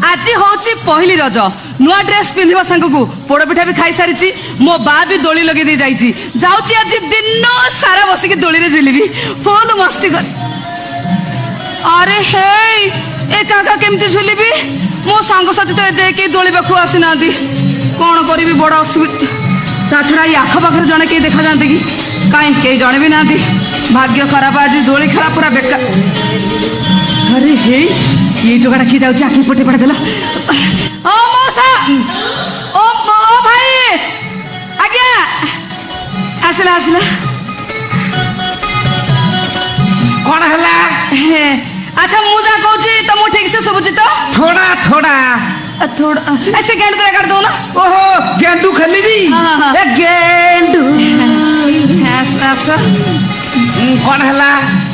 आज हूँ पहली रज नुआ ड्रेस पिंधा सांग को पोड़पिठा भी खाई सारी मो बा भी दोली लगे दे जाऊँ आज दिन सारा बसिक दोली रे झुलिबी फुल मस्ती कर। अरे हे एका केमती झुलिबी मो सांग साथी तो एते के दोली पाखु आसी ना कौन करी बड़ असुविधा ता छड़ा ये आखपाखर जड़े कहीं देखा जाते कि कहीं कई जड़े भी ना भाग्य खराब आज दोली खेला पूरा बेकार। अरे हे ये टोकाटा किए जाऊँ आखि पटे पटे देला ओ मौसा ओ भाई आज्ञा आसला आसला कौन हला अच्छा मु जा कहूँ तुम ठीक से शुभुची तो थोड़ा थोड़ा थोड़ा ऐसे गेंडू तो काट दो ना। ओहो गेंडू खली भी गेंडू कौन हला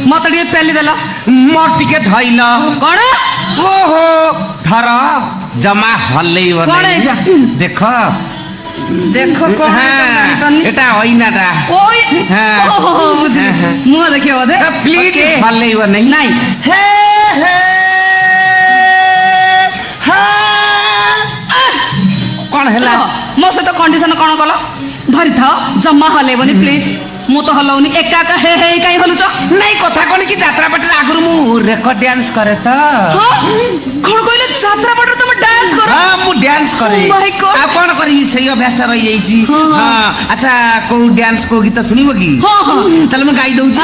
मत टे पेली देला मो टिके धइल कौन ओहो धर जमा हल्ले कौन एटा देखो देखो कौन एटा ओइनाटा ओय ओहो बुझी मुंह देखियो दे प्लीज हल्ले नहीं नहीं हे हे कौन हला मो से तो कंडीशन कौन कल धरी था जमा हलेबनी प्लीज मु तो हलौनी एका एका हे हे काई हलुच नहीं कथा कोन की यात्रा पटे आगुर मु रेकर्ड डांस करे त हां कोन कहले यात्रा पटे तुम डांस करो हां मु डांस करे आ कोन करी सही अभ्यास रही जाईची हां अच्छा को डांस को गीत सुनिबो की हां हां तले मैं गाई दउची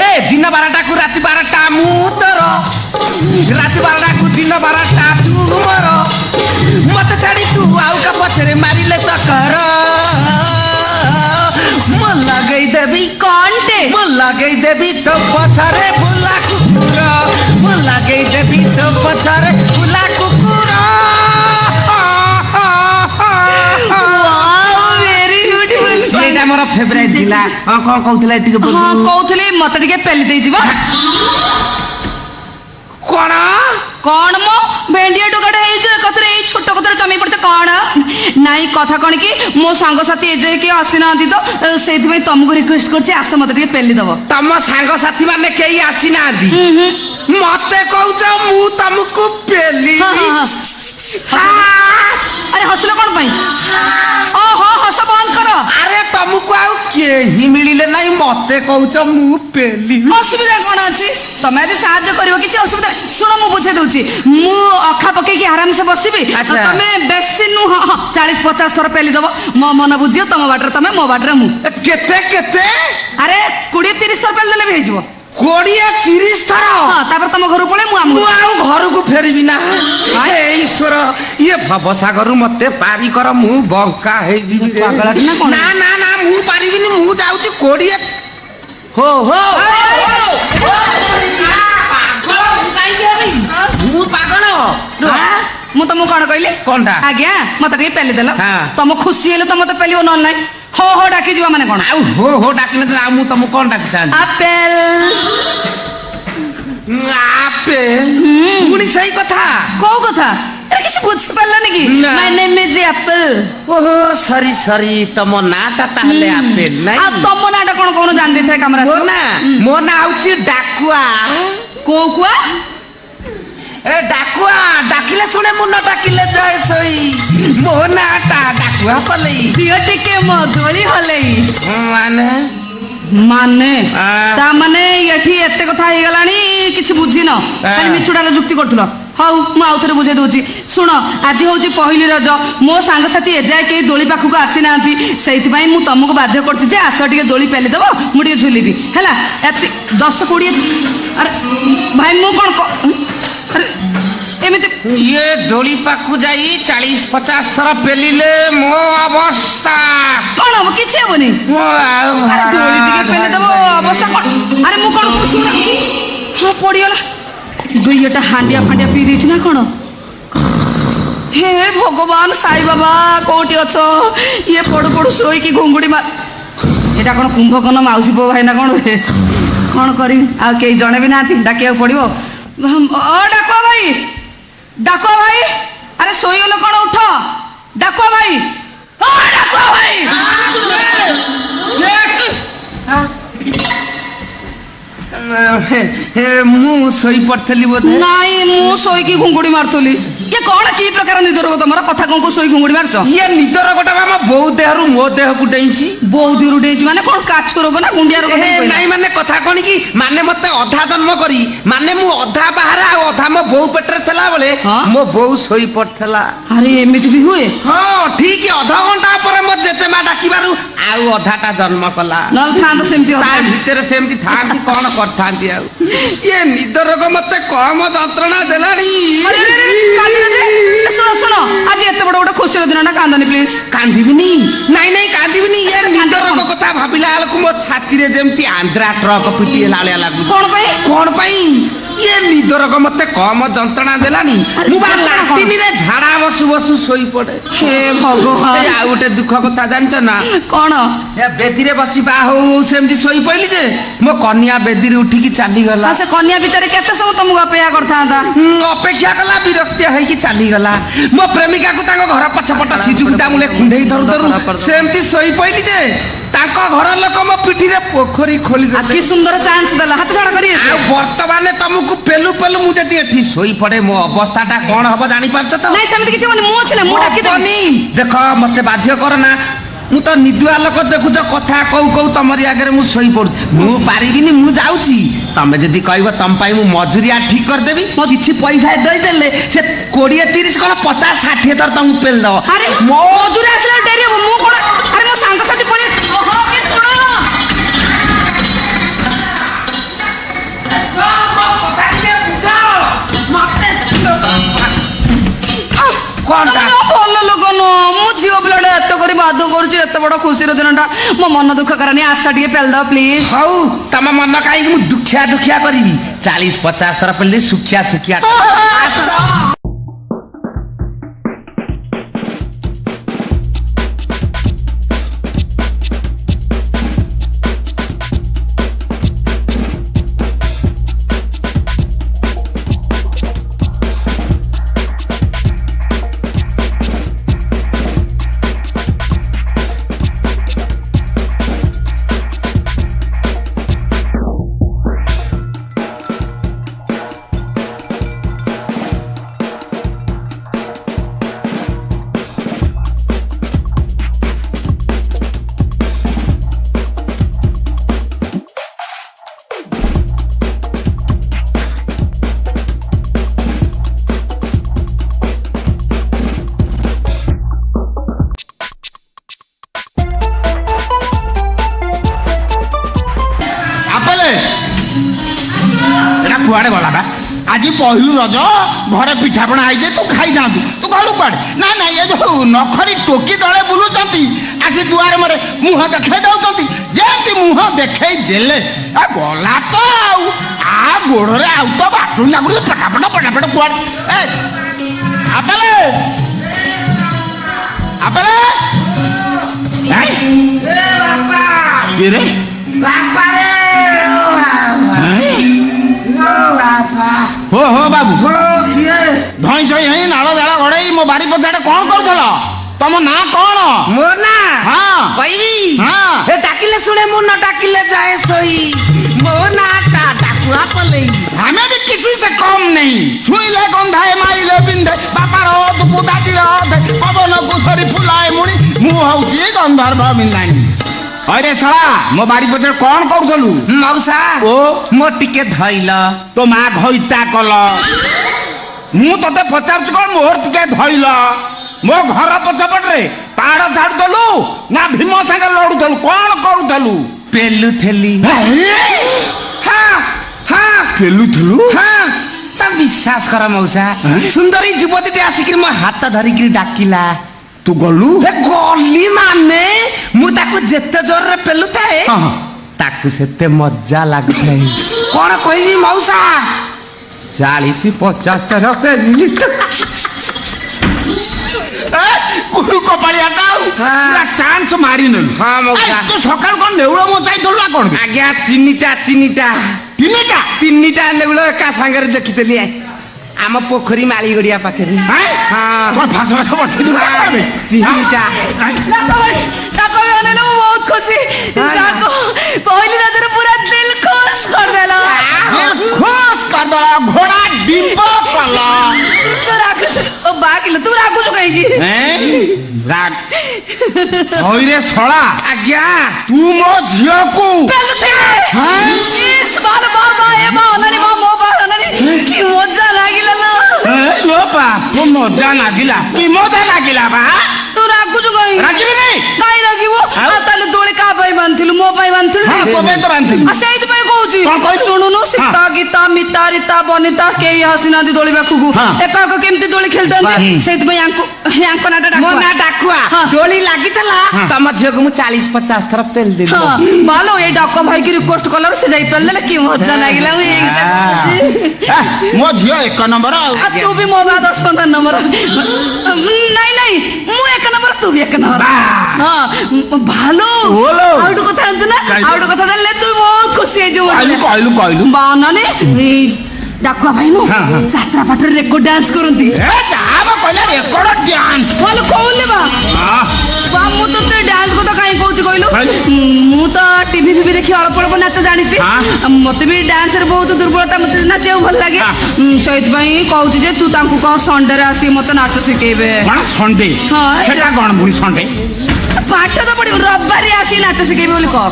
ए दिन 12टा को राति 12टा मु तोर राति 12टा को दिन 12टा तू मोर मत छाड़ी तू आउ का पछरे मारिले चक्कर मन लगई देवी कौनटे मन लगई देवी तो पछरे बुला कुकुर मन लगई देवी तो पछरे बुला कुकुर वाओ वेरी ब्यूटीफुल सेटा मोर फेवरेट दिला हां कोन कहउतले टिके बोल हां कहउतले मत टिके पेली दे जीवा कोन कौन मो भेंडिया टोकाटा हे जो एकत्र ए छोट कतरे जमी पड़छ कौन नाई कथा कोन की मो संग साथी एजे के आसीना दी तो सेति में तुमको रिक्वेस्ट करछि आस मत टिके पेली दबो तम संग साथी माने केई आसीना दी मते कहउछ मु तुमको पेली अरे हसलो कौन पाई ओ हो हस बंद करो अरे तुमको आउ केही मिलिले नाही मते कहउछ मु पेली असुविधा कौन अछि समय भी साहाय्य करियो किछि असुविधा सुनो मु बुझे दउछि मु अखा पके की आराम से बसिबी तमे बेसी नु 40 50 थर पेली दबो मो मन बुझियो तम बाटर तमे मो बाटर मु केते केते अरे 20 30 थर पेल देले भी हेजबो 20-30 थर हां तापर तम घर पळे मु आम घर को फेरबी ना हे ईश्वर ये भवसागर मते पारी कर मु बंका हे जीवी रे ना ना ना मु पारिबी नि मु जाउची 20 हो हो मु पागल मु तुम कौन कहली कोनटा आज्ञा मत टिके पेली देला हां तुम खुशी हेले तुम मते पेलियो न नाही हो हो डाकी जीवा माने कोन हो हो डाकिले त मु तुम कोन डाकिता एप्पल एप्पल पुनी सही कथा को कथा अरे किसी बुझ पाला नहीं माय नेम इज एप्पल ओहो सॉरी सॉरी तम नाटा ताहले एप्पल नाही आ तम नाटा कोन कोन जान देथे कैमरा से मो ना आउची डाकुआ को कुआ ए डाकुआ डाकिले सुने मुन डाकिले जय सोई मो नाटा डाकुआ पलई दियो टिके मो दोली हलई माने माने ता माने यठी एते कथा हे गलानी किछि बुझी न खाली मिछुडार जुक्ति करथुलो हाउ मु आउथरे बुझे दोची सुनो आज होची पहिली रज मो सांग साथी एजाय के दोली पाखु को आसी नांती सेति पई मु तुमको बाध्य करछि जे आस टिके दोली पेली देबो मु टिके झुलिबी हैला 10 20 अरे भाई मु कोन अरे एमिते ये दोली पाखु जाई 40-50 थर पेलिले मो अवस्था कोन हम किछि हेबनी अरे दोली टिके पेली देबो अवस्था कोन अरे मु कोन सुन हां पडियला दुईटा हांडिया फांडिया पी देछि ना कोन हे भगवान साई बाबा कोठी अछो ये पड़ू पड़ू सोई की घुंगुड़ी मार एटा कोन कुंभकर्ण माउसी पो भाई ना कोन कोन करी आ के जणे भी नाथि डाकिया पड़िबो ओ डाको भाई अरे सोई गलो कोन उठ डाको भाई ओ डाको भाई मु ଶୋଇ ପଡିଥିଲି ବୋଧେ। ନାଇଁ ମୁଁ ଶୋଇକି ଘୁଙ୍ଗୁଡି ମାରୁଥିଲି। ଇଏ କଣ କି ପ୍ରକାର ନିଦ ରୋଗ ତମର? କଥା କଣ ଶୋଇ ଘୁଙ୍ଗୁଡି ମାରୁଛ? ଇଏ ନିଦ ରୋଗଟା ଆମ ବୋଉ ଦେହରୁ ମୋ ଦେହକୁ ଡେଇଁଛି। ବୋଉ ଦେହରୁ ଡେଇଁଛି ମାନେ କଣ କାଛୁ ରୋଗ ନା ଗୁଣ୍ଡିଆ ରୋଗ? ନାଇଁ ମାନେ କଥା କଣ କି ମାନେ ମତେ ଅଧା ଜନ୍ମ କରି ମାନେ ମୁଁ ଅଧା ବାହାରେ ଆଉ ଅଧା ମୋ ବୋଉ ପେଟରେ ଥିଲା ବେଳେ ମୋ ବୋଉ ଶୋଇ ପଡିଥିଲା। ଆରେ ଏମିତି ବି ହୁଏ? ହଁ ଠିକ ଅଧଘଣ୍ଟା ପରେ ମୋ ଜେଜେମା ଡାକିବାରୁ ଆଉ ଅଧାଟା ଜନ୍ମ କଲା। ନହେଲେ ଥାନ୍ତା ସେମିତି ତା ଭିତରେ ସେମିତି ଥାନ୍ତି କଣ କରିଥାନ୍ତି ଆଉ। ଇଏ ନିଦ ରୋଗ ମତେ କମ ଯନ୍ତ୍ରଣା ଦେଲାଣି। ଶୁଣ ଶୁଣ ଆଜି ଏତେ ବଡ ଗୋଟେ ଖୁସିର ଦିନ ନା, କାନ୍ଦନି ପ୍ଲିଜ। କାନ୍ଦିବିନି, ନାଇଁ ନାଇଁ କାନ୍ଦିବିନି। ଇଏ ନିଦ ରୋଗ କଥା ଭାବିଲା ବେଳକୁ ମୋ ଛାତିରେ ଯେମିତି ଆନ୍ଧ୍ରା ଟ୍ରକ ପିଟି ହେଲା ଭଳିଆ ଲାଗୁଛି। କଣ ପାଇଁ? କଣ ପାଇଁ? ଇଏ ନିଦ ରୋଗ ମତେ କମ ଯନ୍ତ୍ରଣା ଦେଲାଣି। ମୁଁ ବା ଲାଟିନିରେ ଝାଡା ବସୁ ବସୁ ଶୋଇ ପଡେ। ହେ ଭଗବାନ। ଆଉ ଗୋଟେ ଦୁଃଖ କଥା ଜାଣିଛ ନା? କଣ? ଏ ବେଦିରେ ବସି ବାହା ହଉ ସେମିତି ଶୋଇ ପଇଲି ଯେ ମୋ କନ୍ୟା ବେଦିରେ ଉଠିକି ଚାଲିଗଲା। ସେ କନ୍ୟା ଭିତରେ କେତେ ସମୟ ତମକୁ ଅପେକ୍ଷା କରିଥାନ୍ତା? ଅପେକ୍ଷା କଲା, ବିରକ୍ତିଆ ହେଇକି ଚାଲିଗଲା। ମୋ ପ୍ରେମିକାକୁ ତାଙ୍କ ଘର ପଛପଟ ସିଜୁକୁ ତା ମୂଳେ କୁଣ୍ଢେଇ ଧରୁ ଧରୁ ସେମିତି ଶୋଇ ପଇଲି ଯେ ତାଙ୍କ ଘର ଲୋକ ମୋ ପିଠିରେ ପୋଖରୀ ଖୋଳିଦେଲେ। କି ସୁନ୍ଦର ଚାନ୍ସ ଦେଲା ହାତ ଛଡା କରି। ଆଉ ବର୍ତ୍ତମାନ ତମକୁ ପେଲୁ ପେଲୁ ମୁଁ ଯଦି ଏଠି ଶୋଇ ପଡେ ମୋ ଅବସ୍ଥାଟା କଣ ହବ ଜାଣିପାରୁଛ ତ? ନାଇଁ ସେମିତି କିଛି ହବନି, ମୁଁ ଅଛି ନା, ମୁଁ ଡାକିଦେବି। ଦେଖ ମତେ ବାଧ୍ୟ କର ନା, ମୁଁ ତ ନିଦୁଆ ଲୋକ ଦେଖୁଛ, କଥା କହୁ କହୁ ତମରି ଆଗରେ ମୁଁ ଶୋଇ ପଡୁଛି। ମୁଁ ପାରିବିନି, ମୁଁ ଯାଉଛି। ତମେ ଯଦି କହିବ ତମ ପାଇଁ ମୁଁ ମଜୁରିଆ ଠିକ କରିଦେବି। କିଛି ପଇସା ଦେଇଦେଲେ ସେ 20 30 କଣ 50 60 ଥର ତମକୁ ପେଲି ଦବ। ଆରେ ମଜୁରିଆ ଆସିଲା ଡେରି ହବ। ମୁଁ କଣ ଆରେ ମୋ ସାଙ୍ଗସାଥି ପଳେଇ ଓହୋ କି ଶୁଣ କଣଟା ଭଲ ଲୋକ ନୁହଁ। ମୁଁ ଝିଅ ପିଲାଟା ଏତେ କରି ବାଧ୍ୟ କରୁଛି, ଏତେ ବଡ ଖୁସିର ଦିନଟା ମୋ ମନ ଦୁଃଖ କରାନି। ଆଶା ଟିକେ ପେଲିଦବ ପ୍ଲିଜ। ହଉ ତମ ମନ କାହିଁକି ମୁଁ ଦୁଃଖିଆ ଦୁଃଖିଆ କରିବି? 40 50 ଥର ପେଲି ସୁଖିଆ ସୁଖିଆ। ଆସ କୁଆଡେ ଗଲା ବା? ଆଜି ପହିଲୁ ରଜ, ଘରେ ପିଠାପଣା ହେଇଛି, ତୁ ଖାଇଥାନ୍ତୁ। ତୁ ଗଲୁ କୁଆଡେ? ନାଇଁ ନାଇଁ, ଏ ଯୋଉ ନଖରି ଟୋକି ତଳେ ବୁଲୁଛନ୍ତି, ଆସି ଦୁଆରେ ମରେ ମୁହଁ ଦେଖେଇ ଦଉଛନ୍ତି। ଯେମିତି ମୁହଁ ଦେଖେଇ ଦେଲେ ଗଲା ତ ଆଉ। ଆ ଗୋଡରେ ଆଉ ତ ବାଟୁ ଲାଗୁଛି, ପଟାପଟ ପଟାପଟ କୁଆଡେ। ଆପେଲେ ଆପେଲେ କିରେ हो हो बाबू धई सई हेई नाଳ ଜାଳ ଗଡେଇ ମୋ ବାରି ପଛାଡେ କଣ କରୁଥିଲ? ତମ ନାଁ କଣ? ମୋ ନା ହଁ କହିବି? ହଁ ଏ ଡାକିଲେ ଶୁଣେ, ମୁଁ ନ ଡାକିଲେ ଯାଏ ଶୋଇ। ମୋ ନାଟା ଡାକୁଆ ପଲେଇ। ଆମେ ବି କିଛି ସେ କମ नहीं। ଛୁଇଁଲେ ଗନ୍ଧାଏ, ମାଇଲେ ବିନ୍ଧେ, ବାପାର ତୁ ଦାଦିର ଅଧେ, ପବନକୁ ଧରି ଫୁଲାଏ ମୁଣି, ମୁଁ ହଉଛି ଗନ୍ଧର୍ବ ବିନ୍ଧାଣି। अरे शाला मो बारी पछे कौन करूथलु? मौसा ओ मो टिके धइल तो मा घइता कल। मु तते पचार कोन मोर टिके धइल। मो घर पछपटरे पाड़ झाड़ दलु ना भीम संगे लडुथलु? कौन करूथलु? पेलु थेली। हां हां पेलु थलु। हां ता विश्वास कर मौसा, सुंदरी युवती आसिक मो हाथ धरि कि डाकिला। तू गलु? ए गली माने मु ताकू जेते जोर रे पेलु थाए, ताकू सेते मजा लागथाय। कोन कहबी मौसा, 40 50 तरह पेली। ए कुरु कपाळिया टाउ पूरा चांस मारी न। हां मौसा तो सकाळ कोन नेउळो मोचाई दलला कोन? आज्ञा तीनिटा नेउळो एका संगे देखितली आम पोखरी माली गड़िया पाखे। बहुत खुशी। पहली रजर पूरा दिल खुश। खुश कर देला दिल खुश कर दला घोड़ा डिब्बो कला तू राखुस ओ बाकिल तू राखुस कहीं की राग ओइरे सळा आज्ञा तू मो झियो को पेलु थे इस बार बाबा ए बा ननी मो बा ननी की मजा लागिला लो लो बाप मजा लागिला की मजा लागिला बा तू राखुस कहीं रागिबी नहीं काई राखिबो आ ताले दोळे का पाई बांधिलु मो पाई बांधिलु हां तो मैं तो बांधिलु आ सेइत पाई कहूची कौन कहू? सुनुनु सीता गीता मिता रीता बनिता केई हसिनादी दोଳି बाकुगु एका एका केमती दोଳି खेलतंती सेइत पाई यांको नाटा ମୋ डाकुआ ନା ଡାକୁଆ ହଁ। ଦୋଳି ଲାଗିଥିଲା ତମ ଝିଅକୁ ମୁଁ 40-50 ଥର ପେଲି ଦେଲି हाँ बालो ये डाको भाई की रिक्वेस्ट कलर से जाई पेल देले की मजा लागिला मैं एक मो झियो एक नंबर आ तू भी मो बा 10-15 नंबर नहीं नहीं मु एक नंबर तू भी एक नंबर हाँ भालो बोलो। आउट कथा जानत ना आउट कथा जानले तू बहुत खुशी है जो कहलु बानाने डाकुआ भाई नो यात्रा पाटर रेकॉर्ड डांस करंती ए जाब कहले रेकॉर्ड डांस बोलो कहले बा बा मु तो ते डांस को तो काई कहूची कहलु मु तो टीवी भी देखि अल्प अल्प नाच जानि छी मते भी डांस रे बहुत दुर्बलता मते नाचे भल लागे सहित भाई कहूची जे तू तांकु को संडे रे आसी मते नाच सिखेबे कोन संडे हाँ, सेटा कोन बुनी संडे पाठ तो पड़ी रविवार रे आसी नाच सिखेबे बोली कह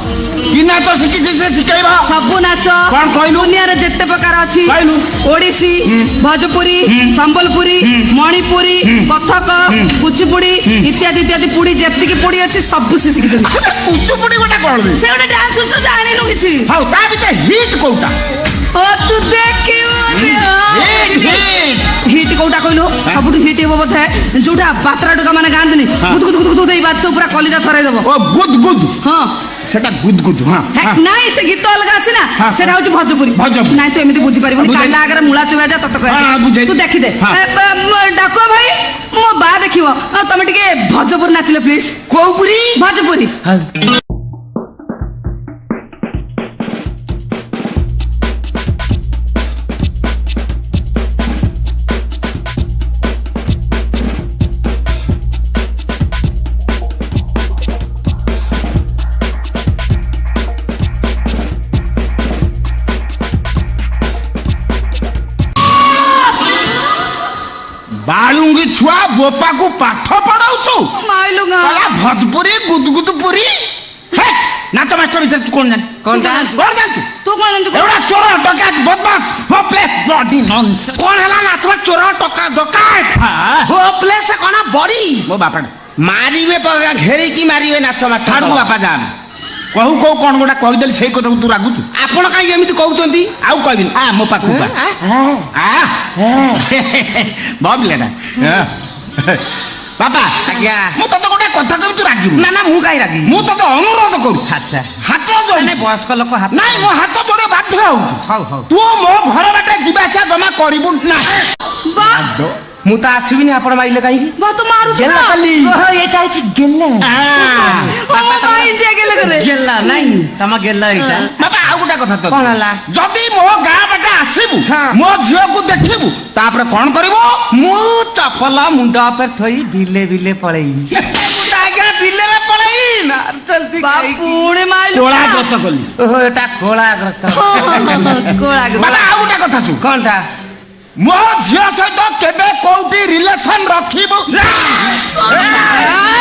की नाच शिखि से शिखेबा सब नाच कौन कहलु? दुनिया रे जत्ते प्रकार अछि कहलु? ओडिसी भोजपुरी संबलपुरी मणिपुरी कथक कुचिपुड़ी इत्यादि इत्यादि पुड़ी जत्ती की पुड़ी अछि सब से सिखि जंती कुचुपुडी गोटा कोन से गोटे डांस तो जानिनु किछि हाउ ता बिते हिट कोटा ओ तू देखियो हिट कोटा कहलो सबुठ हिट हेबो बथे जोटा बात्रा टका माने गांदनी गुद गुद गुद गुद एई बात तो पूरा कलिजा थराई देबो ओ गुद गुद हां सेटा गुद गुद हां नाई से गीत अलग अछि ना हाँ, सेटा होछि भोजपुरी भोजपुरी। नाई तो एमिति बुझी परिबो बुझाई। काला अगर मुळा चुबा जा तत हाँ, हाँ, कह बुझाई। तू देखि दे हाँ। डाको भाई मो बा देखिबो तमे टिके भोजपुरी नाचिले प्लीज କୋଉପୁରୀ भोजपुरी बालुंगी छुआ बोपा को पाठ पढ़ाउछु माइलुगा कला भोजपुरी गुदगुद पुरी हे नाच मास्टर विषय तू कोन जान कोन जान कोन जानछु तू कोन जानछु एवढा चोर डकात बदमाश होपलेस बॉडी नॉनसेंस କଣ ହେଲା ନାଚ ଚୋର ଟକା ଡକାୟତ ହୋ ପ୍ଲେସ କଣ ବଡି ମୋ ବାପା ମାରିବେ ଘେରିକି ମାରିବେ ନାଚ ମାଛ ଛାଡୁ ବାପା ଜାନ कहू कहू कौन गोटा कहीदेली से कथा तू रागुचु ଆପଣ କାହିଁକି ଏମିତି କହୁଛନ୍ତି आउ कहबिन आ मो पाखु बहुत लेना बापा ଆଜ୍ଞା मु तते गोटे कथा कहबी तू रागिबु ନା ନା ମୁଁ କାହିଁ ରାଗିବି मु तते अनुरोध करू ଆଚ୍ଛା हाथ जोड़ ମାନେ ବୟସ୍କ ଲୋକ ହାତ ନାଇଁ ମୋ ହାତ ଯୋଡେ ବାଧ୍ୟ ହଉଛୁ ହଉ ହଉ ତୁ ମୋ ଘର ବାଟେ ଯିବା ଆସିବା ଜମା କରିବୁ ନା बा ମୁଁ ତ ଆସିବିନି ଆପଣ ମାଇଲେ କାହିଁକି बा तो मारू ଗେଲା छला କାଲି ଏଇଟା ହେଇଛି ଗେଲା ओ भाई इंडिया गेले करे ଗେଲା ନାଇଁ ତମ ଗେଲା ଏଇଟା ବାବା ଆଉ ଗୋଟେ କଥା ତ କଣ ହେଲା? ଯଦି ମୋ ଗାଁ ବାଟେ ଆସିବୁ ହଁ। ମୋ ଝିଅକୁ ଦେଖିବୁ ତାପରେ କଣ କରିବୁ ମୁଁ ଚପଲ ମୁଣ୍ଡ ଉପରେ ଥୋଇ ବିଲେ ବିଲେ ପଳେଇବି ମୁଁ ତ ଆଜ୍ଞା ବିଲେରେ ପଳେଇବି ନା ଜଲ୍ଦି बा पुणे माइलु ତୋଳା ବ୍ରତ କଲି ଓହୋ ଏଟା କୋଳା ଗ୍ରତ कोळा ବାବା ଆଉ ଗୋଟେ କଥା ଶୁଣ କଣଟା ମୋ ଝିଅ ସହିତ କେବେ କୋଉଠି ରିଲେସନ ରଖିବୁ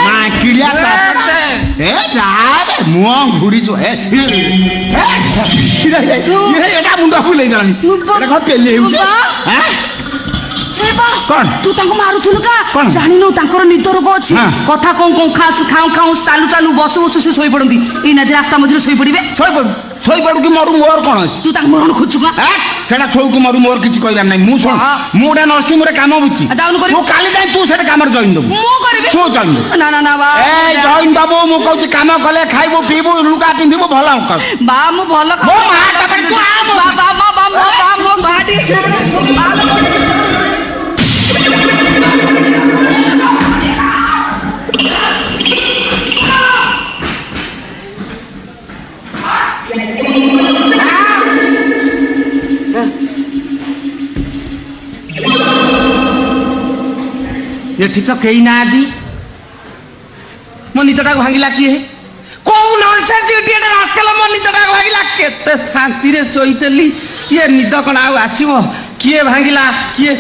ମା କିଳିଆ ଏ ଯାବେ ମୁହ ଘୁରି ଯୁ ଏଟା ମୁଣ୍ଡ ବୁଲେଇ ଦେଲାନି ଏଟା କଣ ପେଲି ହେଉଛି हे बा कौन? तू तांको मारुथुलु का कौन? जानिनु तांकर निद रोग अछि हाँ। कथा कों कों खास खाऊ खाऊ चालू चालू बसु बसु से सोई पडंती ई नदी रास्ता मझिरे सोई पडिबे ଶୋଇପଡୁ କି ମରୁ ମୋର କଣ ଅଛି तू तांको मरण खोजु का ସେଟା ଶୋଇକୁ ମରୁ ମୋର କିଛି କହିବାର ନାହିଁ ମୁଁ ଶୁଣ ହଁ। ମୁଁ ଗୋଟେ ନରସିଂହରେ କାମ ବୁଝିଛି ଯାଉନୁ କରିବୁ। ମୁଁ କାଲି ଯାଇ ତୁ ସେଟା କାମରେ ଜଏନ୍ ଦବୁ मु करबे ତୁ ଜଏନ୍ ଦବୁ ना ना ना बा ଏ ଜଏନ୍ ଦବୁ ମୁଁ କହୁଛି କାମ କଲେ ଖାଇବୁ ପିଇବୁ ଲୁଗା ପିନ୍ଧିବୁ ଭଲ କର बा मु भल ମୋ ମା ଟା ପାଖକୁ ଆ ମୋ बा बा बा बा बा बा मो बाटी से ଏଠି ତ କେହି ନାହାନ୍ତି ମୋ ନିଦଟାକୁ ଭାଙ୍ଗିଲା କିଏ କୋଉ ନନସେନ୍ସ ଇଡିଏଟ ରାସ୍କେଲ ମୋ ନିଦଟା ଭାଙ୍ଗିଲା କେତେ ଶାନ୍ତିରେ ଶୋଇଥିଲି ଇଏ ନିଦ କଣ ଆଉ ଆସିବ କିଏ ଭାଙ୍ଗିଲା କିଏ